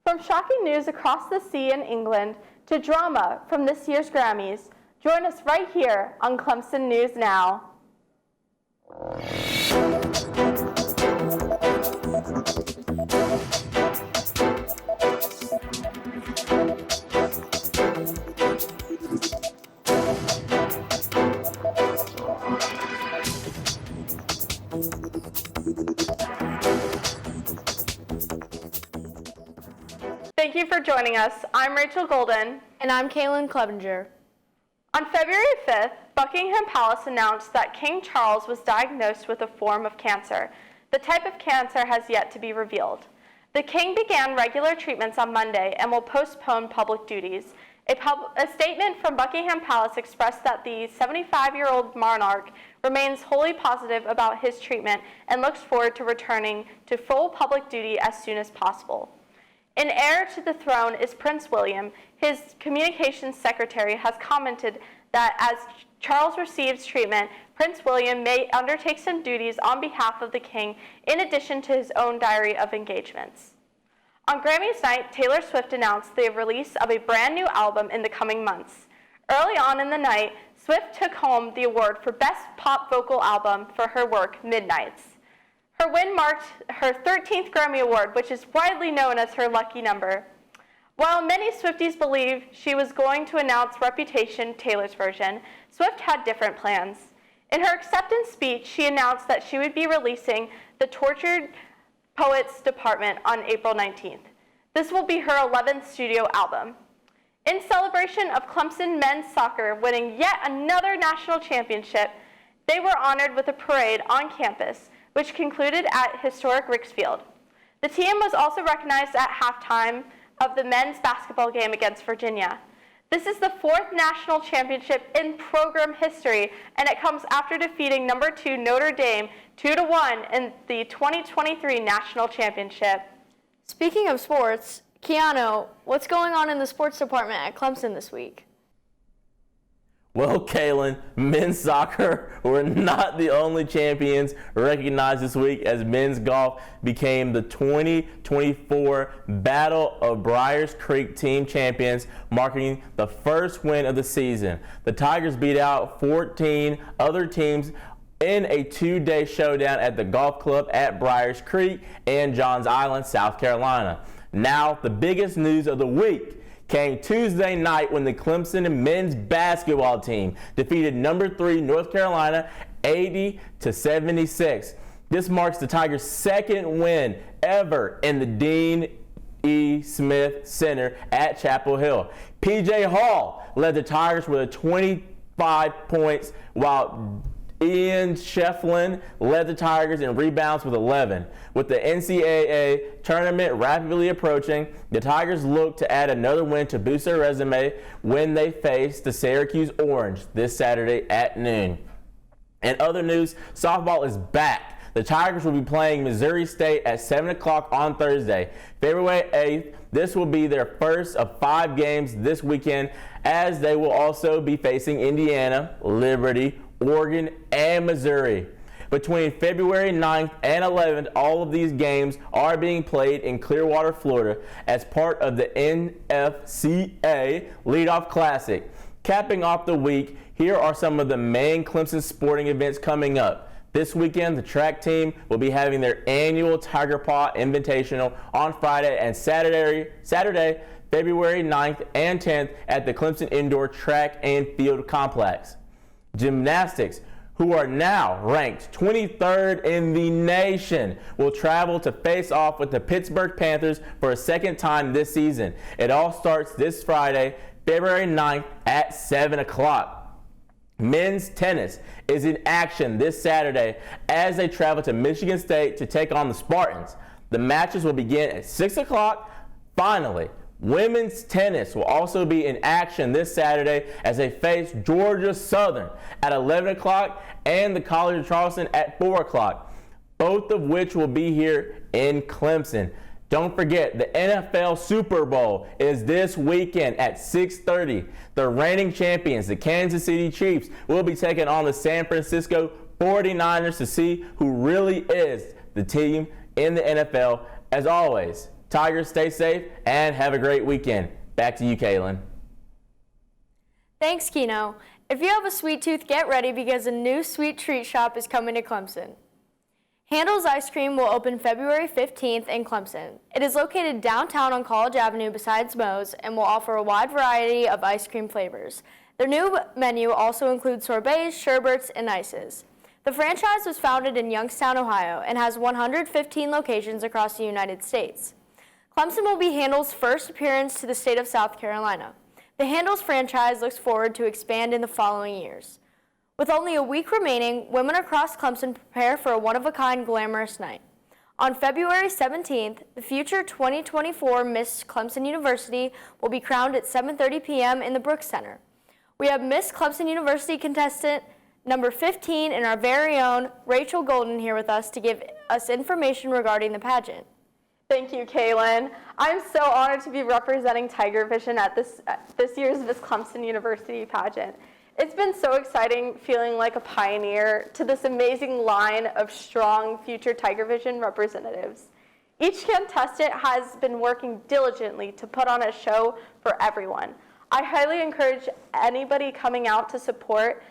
From shocking news across the sea in England to drama from this year's Grammys, join us right here on Clemson News Now. Thank you for joining us. I'm Rachel Golden. And I'm Kaylin Clevenger. On February 5th, Buckingham Palace announced that King Charles was diagnosed with a form of cancer. The type of cancer has yet to be revealed. The King began regular treatments on Monday and will postpone public duties. A statement from Buckingham Palace expressed that the 75-year-old monarch remains wholly positive about his treatment and looks forward to returning to full public duty as soon as possible. An heir to the throne is Prince William. His communications secretary has commented that as Charles receives treatment, Prince William may undertake some duties on behalf of the king in addition to his own diary of engagements. On Grammys night, Taylor Swift announced the release of a brand new album in the coming months. Early on in the night, Swift took home the award for Best Pop Vocal Album for her work, Midnights. Her win marked her 13th Grammy Award, which is widely known as her lucky number. While many Swifties believe she was going to announce Reputation, Taylor's version, Swift had different plans. In her acceptance speech, she announced that she would be releasing The Tortured Poets Department on April 19th. This will be her 11th studio album. In celebration of Clemson men's soccer winning yet another national championship, they were honored with a parade on campus, which concluded at historic Ricks Field. The team was also recognized at halftime of the men's basketball game against Virginia. This is the fourth national championship in program history, and it comes after defeating number 2 Notre Dame 2-1 in the 2023 national championship. Speaking of sports, Keanu, what's going on in the sports department at Clemson this week? Well, Kaylin, men's soccer were not the only champions recognized this week as men's golf became the 2024 Battle of Briars Creek team champions, marking the first win of the season. The Tigers beat out 14 other teams in a 2-day showdown at the golf club at Briars Creek and Johns Island, South Carolina. Now, the biggest news of the week came Tuesday night when the Clemson men's basketball team defeated number 3 North Carolina 80-76. This marks the Tigers' second win ever in the Dean E. Smith Center at Chapel Hill. P.J. Hall led the Tigers with 25 points, while Ian Shefflin led the Tigers in rebounds with 11. With the NCAA tournament rapidly approaching, the Tigers look to add another win to boost their resume when they face the Syracuse Orange this Saturday at noon. In other news, softball is back. The Tigers will be playing Missouri State at 7 o'clock on Thursday, February 8th. This will be their first of 5 games this weekend, as they will also be facing Indiana, Liberty, Oregon, and Missouri. Between February 9th and 11th, all of these games are being played in Clearwater, Florida, as part of the NFCA Leadoff Classic. Capping off the week, here are some of the main Clemson sporting events coming up. This weekend, the track team will be having their annual Tiger Paw Invitational on Friday and Saturday, February 9th and 10th at the Clemson Indoor Track and Field Complex. Gymnastics, who are now ranked 23rd in the nation, will travel to face off with the Pittsburgh Panthers for a second time this season. It all starts this Friday, February 9th at 7 o'clock. Men's tennis is in action this Saturday as they travel to Michigan State to take on the Spartans. The matches will begin at 6 o'clock. Finally, women's tennis will also be in action this Saturday as they face Georgia Southern at 11 o'clock and the College of Charleston at 4 o'clock, both of which will be here in Clemson. Don't forget, the NFL Super Bowl is this weekend at 6:30. The reigning champions, the Kansas City Chiefs, will be taking on the San Francisco 49ers to see who really is the team in the NFL. As always, Tigers, stay safe and have a great weekend. Back to you, Kaylin. Thanks, Keno. If you have a sweet tooth, get ready because a new sweet treat shop is coming to Clemson. Handel's Ice Cream will open February 15th in Clemson. It is located downtown on College Avenue beside Moe's and will offer a wide variety of ice cream flavors. Their new menu also includes sorbets, sherbets, and ices. The franchise was founded in Youngstown, Ohio, and has 115 locations across the United States. Clemson will be Handel's first appearance to the state of South Carolina. The Handel's franchise looks forward to expand in the following years. With only a week remaining, women across Clemson prepare for a one-of-a-kind glamorous night. On February 17th, the future 2024 Miss Clemson University will be crowned at 7:30 p.m. in the Brooks Center. We have Miss Clemson University contestant number 15 and our very own Rachel Golden here with us to give us information regarding the pageant. Thank you, Kaylin. I'm so honored to be representing Tigervision at this year's Miss Clemson University pageant. It's been so exciting feeling like a pioneer to this amazing line of strong future Tigervision representatives. Each contestant has been working diligently to put on a show for everyone. I highly encourage anybody coming out to support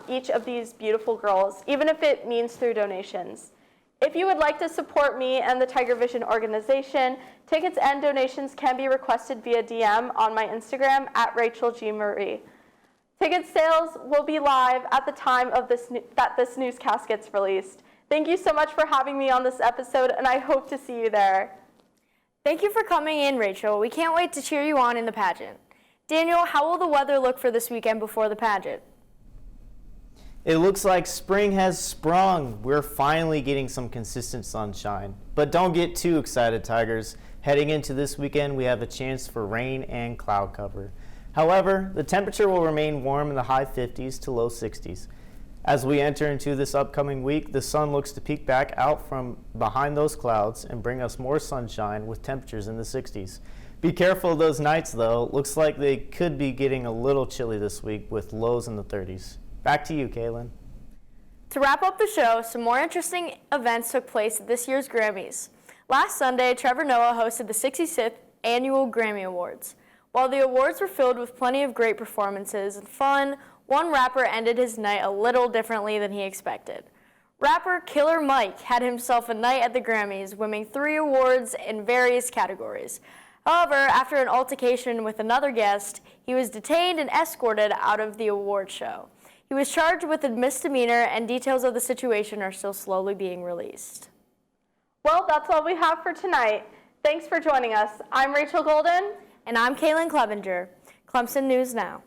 each of these beautiful girls, even if it means through donations. If you would like to support me and the Tigervision organization, tickets and donations can be requested via DM on my Instagram at Rachel G. Marie. Ticket sales will be live at the time of that this newscast gets released. Thank you so much for having me on this episode, and I hope to see you there. Thank you for coming in, Rachel. We can't wait to cheer you on in the pageant. Daniel, how will the weather look for this weekend before the pageant? It looks like spring has sprung. We're finally getting some consistent sunshine. But don't get too excited, Tigers. Heading into this weekend, we have a chance for rain and cloud cover. However, the temperature will remain warm in the high 50s to low 60s. As we enter into this upcoming week, the sun looks to peek back out from behind those clouds and bring us more sunshine with temperatures in the 60s. Be careful of those nights, though. Looks like they could be getting a little chilly this week with lows in the 30s. Back to you, Kaylin. To wrap up the show, some more interesting events took place at this year's Grammys. Last Sunday, Trevor Noah hosted the 66th Annual Grammy Awards. While the awards were filled with plenty of great performances and fun, one rapper ended his night a little differently than he expected. Rapper Killer Mike had himself a night at the Grammys, winning 3 awards in various categories. However, after an altercation with another guest, he was detained and escorted out of the award show. He was charged with a misdemeanor, and details of the situation are still slowly being released. Well, that's all we have for tonight. Thanks for joining us. I'm Rachel Golden. And I'm Kaylin Clevenger. Clemson News Now.